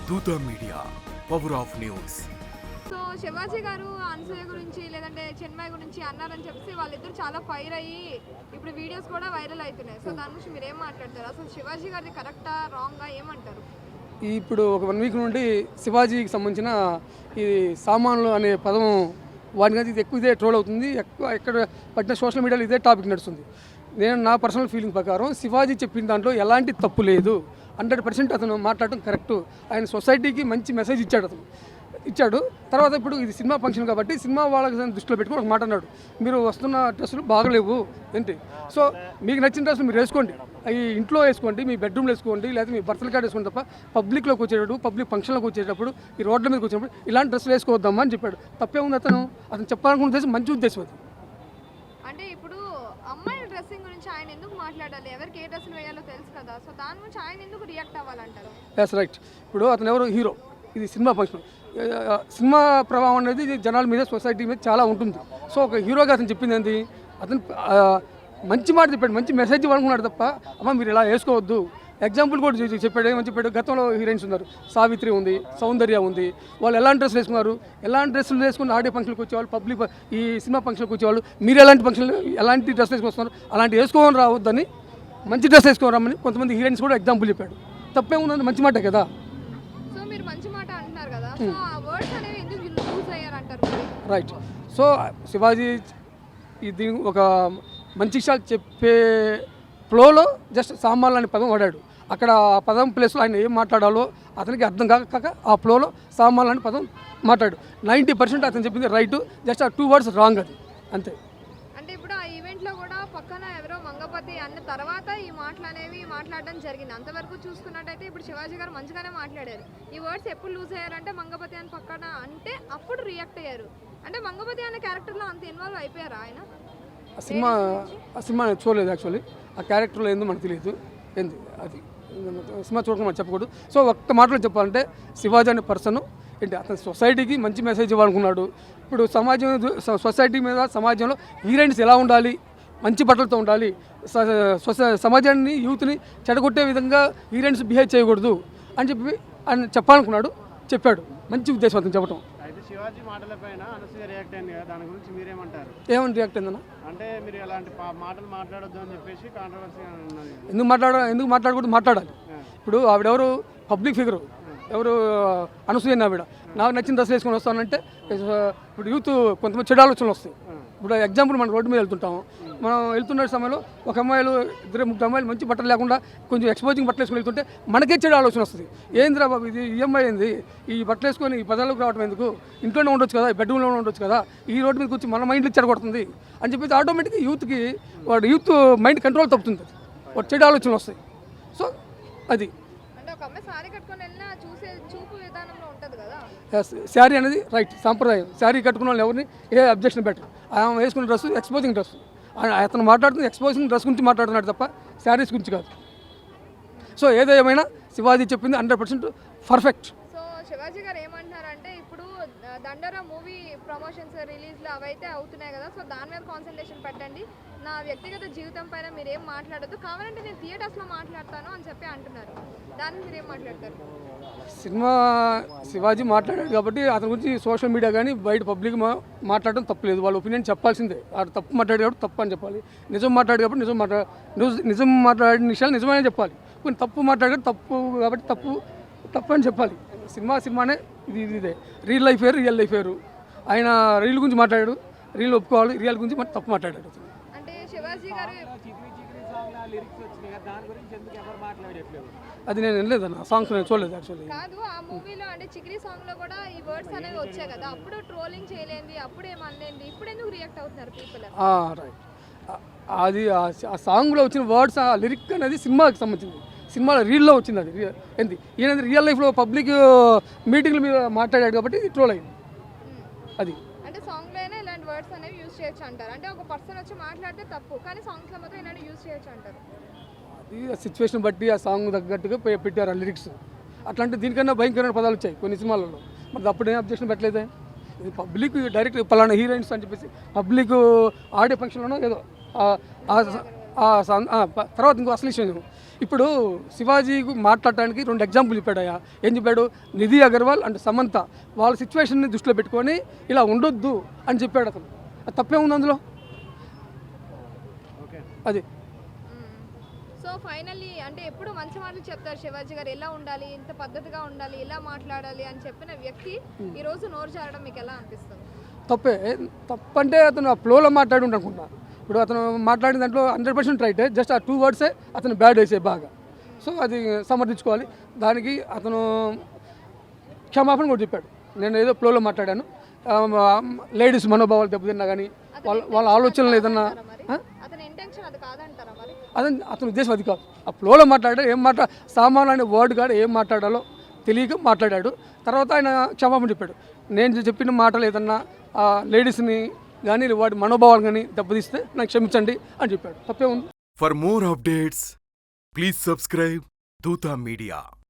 దూత media, power of news. So Shivaji గారు అనసూయ గురించి లేదంటే చెన్మయ్ గురించి అన్నారని చెప్పి వాళ్ళిద్దరు చాలా ఫైర్ అయ్యి ఇప్పుడు వీడియోస్ కూడా వైరల్ అవుతున్నాయి. సో దాని గురించి మీరు ఏం మాట్లాడతారు? అసలు శివాజీ గారిది కరెక్టా రాంగా ఏమంటారు? ఇప్పుడు ఒక 1 వీక్ నుండి శివాజీకి సంబంధించిన ఈ సామాన్లు అనే పదం వాటి మీద ఎక్కువ ఇదే ట్రోల్ అవుతుంది. ఎక్కడ పట్టిన సోషల్ మీడియాలో ఇదే టాపిక్ నడుస్తుంది. నేను నా పర్సనల్ ఫీలింగ్ ప్రకారం శివాజీ చెప్పిన దాంట్లో ఎలాంటి తప్పు లేదు. 100% అతను మాట్లాడటం కరెక్టు. ఆయన సొసైటీకి మంచి మెసేజ్ ఇచ్చాడు. తర్వాత ఇప్పుడు ఇది సినిమా ఫంక్షన్ కాబట్టి సినిమా వాళ్ళకి దృష్టిలో పెట్టుకుని ఒక మాట అన్నాడు, మీరు వస్తున్న డ్రెస్సులు బాగలేవు ఏంటి, సో మీకు నచ్చిన డ్రెస్సులు మీరు వేసుకోండి, అవి ఇంట్లో వేసుకోండి, మీ బెడ్రూమ్లో వేసుకోండి, లేదా మీ బర్త్డే కార్డ్ వేసుకోండి, తప్ప పబ్లిక్లోకి వచ్చేటప్పుడు పబ్లిక్ ఫంక్షన్లోకి వచ్చేటప్పుడు ఈ రోడ్ల మీదకి వచ్చినప్పుడు ఇలాంటి డ్రెస్సులు వేసుకోవద్దామా అని చెప్పాడు. తప్పే ఉంది. అతను చెప్పాలనుకున్న ఉద్దేశం మంచి ఉద్దేశం అది. అంటే ఇప్పుడు అమ్మాయిల డ్రెస్సింగ్ గురించి ఆయన ఎందుకు మాట్లాడాలి? ఎవరికి ఏ డ్రెస్సులు వేయాలో తెలుసు కదా. సో దాని గురించి ఆయన ఎందుకు రియాక్ట్ అవ్వాలంటారు? Yes right. ఇప్పుడు అతను ఎవరు హీరో, ఇది సినిమా ఫంక్షన్. సినిమా ప్రభావం అనేది జనాల మీద సొసైటీ మీద చాలా ఉంటుంది. సో ఒక హీరోగా అతను చెప్పింది ఏంటి, అతను మంచి మాట చెప్పాడు, మంచి మెసేజ్ ఇవ్వాలనుకున్నాడు తప్ప అమ్మ మీరు ఇలా వేసుకోవద్దు. ఎగ్జాంపుల్ కూడా చెప్పాడు. ఏమని చెప్పాడు, గతంలో హీరోయిన్స్ ఉన్నారు, సావిత్రి ఉంది, సౌందర్య ఉంది, వాళ్ళు ఎలాంటి డ్రెస్సులు వేసుకున్నారు, ఎలాంటి డ్రెస్సులు వేసుకుని ఆడియో ఫంక్షన్కి వచ్చేవాళ్ళు, పబ్లిక్ ఈ సినిమా ఫంక్షన్కి వచ్చేవాళ్ళు, మీరు ఎలాంటి డ్రెస్సులు వేసుకొస్తున్నారు, అలాంటి వేసుకోని రావద్దని, మంచి డ్రెస్ వేసుకొని రమ్మని కొంతమంది హీరోయిన్స్ కూడా ఎగ్జాంపుల్ చెప్పాడు. తప్పే ఉందని మంచి మాట కదా. సో మీరు మంచి మాట అంటున్నారు కదా, సో ఆ వర్డ్స్ అనేవి ఎందుకు యూజ్ అయ్యారంటారు? రైట్. సో శివాజీ ఇది ఒక మంచి విషయాలు చెప్పే ఫ్లోలో జస్ట్ సామాన్లు అనే పదం వాడాడు. అక్కడ ఆ పదం ప్లేస్లో ఆయన ఏం మాట్లాడాలో అతనికి అర్థం కాక ఆ ఫ్లోలో సామాన్లు అనే పదం మాట్లాడు. 90% అతను చెప్పింది రైట్, జస్ట్ ఆ 2 words రాంగ్, అది అంతే. అంటే ఇప్పుడు ఆ ఈవెంట్లో కూడా పక్కన ఎవరో మంగపతి అన్న తర్వాత ఈ మాటలు అనేవి మాట్లాడడం జరిగింది. అంతవరకు చూసుకున్నట్టయితే ఇప్పుడు శివాజీ గారు మంచిగానే మాట్లాడారు. ఈ వర్డ్స్ ఎప్పుడు లూజ్ అయ్యారంటే మంగపతి అని పక్కన అంటే అప్పుడు రియాక్ట్ అయ్యారు. అంటే మంగపతి అనే క్యారెక్టర్లో అంత ఇన్వాల్వ్ అయిపోయారా ఆయన? ఆ సినిమా నేను చూడలేదు యాక్చువల్లీ. ఆ క్యారెక్టర్లో ఏందో మనకు తెలియదు, ఏంది అది సినిమా చూడకుండా మనం చెప్పకూడదు. సో ఒక్క మాటలో చెప్పాలంటే శివాజీ అనే పర్సన్ ఏంటి, అతను సొసైటీకి మంచి మెసేజ్ ఇవ్వాలనుకున్నాడు. ఇప్పుడు సొసైటీ మీద సమాజంలో హీరోయిన్స్ ఎలా ఉండాలి, మంచి బట్టలతో ఉండాలి, సమాజాన్ని యూత్ని చెడగొట్టే విధంగా హీరోయిన్స్ బిహేవ్ చేయకూడదు అని చెప్పి ఆయన చెప్పాలనుకున్నాడు, చెప్పాడు. మంచి ఉద్దేశం అతను చెప్పడం. శివాజీ మాటలపైన అనసూయ రియాక్ట్ అయింది కదా, దాని గురించి మీరేమంటారు? ఏమని రియాక్ట్ అయిందన్న అంటే మీరు అలాంటి మాటలు మాట్లాడొద్దు అని చెప్పేసి కాంట్రవర్సీ ఉన్నది. ఎందుకు మాట్లాడకూడదు, మాట్లాడాలి. ఇప్పుడు ఆవిడెవరు, పబ్లిక్ ఫిగరు, ఎవరు అనసూయ ఆవిడ. నాకు నచ్చిన డ్రెస్ వేసుకొని వస్తానంటే ఇప్పుడు యూత్ కొంతమంది చెడు ఆలోచనలు వస్తాయి. ఇప్పుడు ఎగ్జాంపుల్ మనం రోడ్డు మీద వెళ్తుంటాము, మనం వెళ్తున్న సమయంలో ఒక అమ్మాయిలు 2-3 అమ్మాయిలు మంచి బట్టలు లేకుండా కొంచెం ఎక్స్పోజింగ్ బట్టలు వేసుకొని వెళ్తుంటే మనకే చెడు ఆలోచన వస్తుంది. ఏందిరా బాబు ఇది, ఈ అమ్మాయి ఏంది ఈ బట్టలు వేసుకొని ఈ పదాలకు రావడం ఎందుకు, ఇంట్లోనే ఉండొచ్చు కదా, బెడ్రూమ్లో ఉండొచ్చు కదా, ఈ రోడ్డు మీద కూర్చొని మన మైండ్కి చెడగొడుతుంది అని చెప్పేసి ఆటోమేటిక్గా యూత్ మైండ్ కంట్రోల్ తప్పుతుంది, వాడు చెడు ఆలోచనలు వస్తాయి. సో అది శారీ అనేది రైట్, సాంప్రదాయం. శారీ కట్టుకున్న వాళ్ళు ఎవరిని ఏ అబ్జెక్షన్ పెట్టరు. ఆయన వేసుకున్న డ్రెస్ ఎక్స్పోజింగ్ డ్రెస్, అతను మాట్లాడుతుంది ఎక్స్పోజింగ్ డ్రెస్ గురించి మాట్లాడుతున్నాడు తప్ప శారీస్ గురించి కాదు. సో ఏదేమైనా శివాజీ చెప్పింది 100% పర్ఫెక్ట్. సో శివాజీ గారు ఏమంటున్నారంటే ఇప్పుడు దండోరా మూవీ ప్రమోషన్స్ రిలీజ్లు అవైతే అవుతున్నాయి కదా, సో దాని మీద కాన్సన్ట్రేషన్ పెట్టండి, నా వ్యక్తిగత జీవితం పైన మీరు ఏం మాట్లాడద్దు, కావాలంటే నేను థియేటర్స్లో మాట్లాడతాను అని చెప్పి అంటున్నారు. దాన్ని మీరు ఏం మాట్లాడతారు? సినిమా శివాజీ మాట్లాడాడు కాబట్టి అతని గురించి సోషల్ మీడియా కానీ బయట పబ్లిక్ మాట్లాడడం తప్పలేదు. వాళ్ళ ఒపీనియన్ చెప్పాల్సిందే. అటు తప్పు మాట్లాడే కాబట్టి తప్పు అని చెప్పాలి, నిజం మాట్లాడే కాబట్టి నిజం మాట్లాడిన విషయాలు నిజమనే చెప్పాలి. కొన్ని తప్పు మాట్లాడే తప్పు కాబట్టి తప్పు అని చెప్పాలి. సినిమానే ఇదే. రియల్ లైఫ్ వేరు. ఆయన రీల్ గురించి మాట్లాడాడు, రీల్ ఒప్పుకోవాలి, రియల్ గురించి తప్పు మాట్లాడాడు. అంటే శివాజీ గారు అది నేను వినలేదన్న, సాంగ్స్ నేను చూడలేదు యాక్చువల్లీ. కాదు, ఆ మూవీలో అంటే చిక్రీ సాంగ్ లో కూడా ఈ వర్డ్స్ అనేవి వచ్చాయి కదా, అప్పుడు ట్రోలింగ్ చేయలేంది, అప్పుడు ఏమనలేంది, ఇప్పుడు ఎందుకు రియాక్ట్ అవుతున్నారు పీపుల్? రైట్. అది ఆ సాంగ్లో వచ్చిన వర్డ్స్, ఆ లిరిక్ అనేది సినిమాకి సంబంధించింది, సినిమాలో రీల్లో వచ్చింది. అది ఏంటి, ఈయన రియల్ లైఫ్లో పబ్లిక్ మీటింగ్ల మీద మాట్లాడాడు కాబట్టి ట్రోల్ అయింది. అది అంటే సాంగ్లో అయినా ఇలాంటి వర్డ్స్ అనేవి యూజ్ చేయొచ్చు అంటారు. అంటే ఒక పర్సన్ వచ్చి మాట్లాడితే తప్పు, కానీ సాంగ్స్లో మాత్రం ఇలాంటి యూజ్ చేయొచ్చు అంటారు. అది సిచ్యువేషన్ బట్టి ఆ సాంగ్ తగ్గట్టుగా పెట్టారు ఆ లిరిక్స్. అట్లాంటి దీనికన్నా భయంకరమైన పదాలు వచ్చాయి కొన్ని సినిమాలలో. మరి అప్పుడేం అబ్జెక్షన్ పెట్టలేదే. ఇది పబ్లిక్ డైరెక్ట్ పలానా హీరోయిన్స్ అని చెప్పేసి పబ్లిక్ ఆడియో ఫంక్షన్లోనో ఏదో తర్వాత ఇంకో అసలు విషయం ఇప్పుడు శివాజీ మాట్లాడటానికి 2 ఎగ్జాంపుల్ చెప్పాడయ్యా. ఏం చెప్పాడు? నిధి అగర్వాల్ అండ్ సమంత వాళ్ళ సిచ్యువేషన్ని దృష్టిలో పెట్టుకొని ఇలా ఉండొద్దు అని చెప్పాడు అతను. అది తప్పే ఉంది అందులో. ఓకే. అది సో ఫైనల్లీ అంటే ఎప్పుడు మంచి మాటలు చెప్తారు శివాజీ గారు, ఎలా ఉండాలి, ఇంత పద్ధతిగా ఉండాలి, ఇలా మాట్లాడాలి అని చెప్పిన వ్యక్తి ఈరోజు నోరు జారడం మీకు ఎలా అనిపిస్తుంది? తప్పంటే అతను ఆ ఫ్లోలో మాట్లాడి అనుకుంటా. ఇప్పుడు అతను మాట్లాడిన దాంట్లో 100% రైటే, జస్ట్ ఆ 2 వర్డ్సే అతను బ్యాడ్ వేసే బాగా. సో అది సమర్థించుకోవాలి. దానికి అతను క్షమాపణ కూడా చెప్పాడు. నేను ఏదో ఫ్లోలో మాట్లాడాను, లేడీస్ మనోభావాలు దెబ్బతిన్నా కానీ వాళ్ళ ఆలోచనలు ఏదన్నా అతని ఇంటెన్షన్ అది కాదంటారా మరి? అతని ఉద్దేశం అది కాదు. ఆ ఫ్లోలో మాట్లాడాడు. సామాన్లు అనే వర్డ్ కాదు, ఏం మాట్లాడాలో తెలియక మాట్లాడాడు. తర్వాత ఆయన క్షమాపణ చెప్పాడు. నేను చెప్పిన మాటలు ఏదన్నా లేడీస్ని కానీ వాడి మనోభావాలు కానీ దెబ్బతీస్తే నాకు క్షమించండి అని చెప్పాడు. తప్పే ఉంది. For more updates, please subscribe Dutta Media.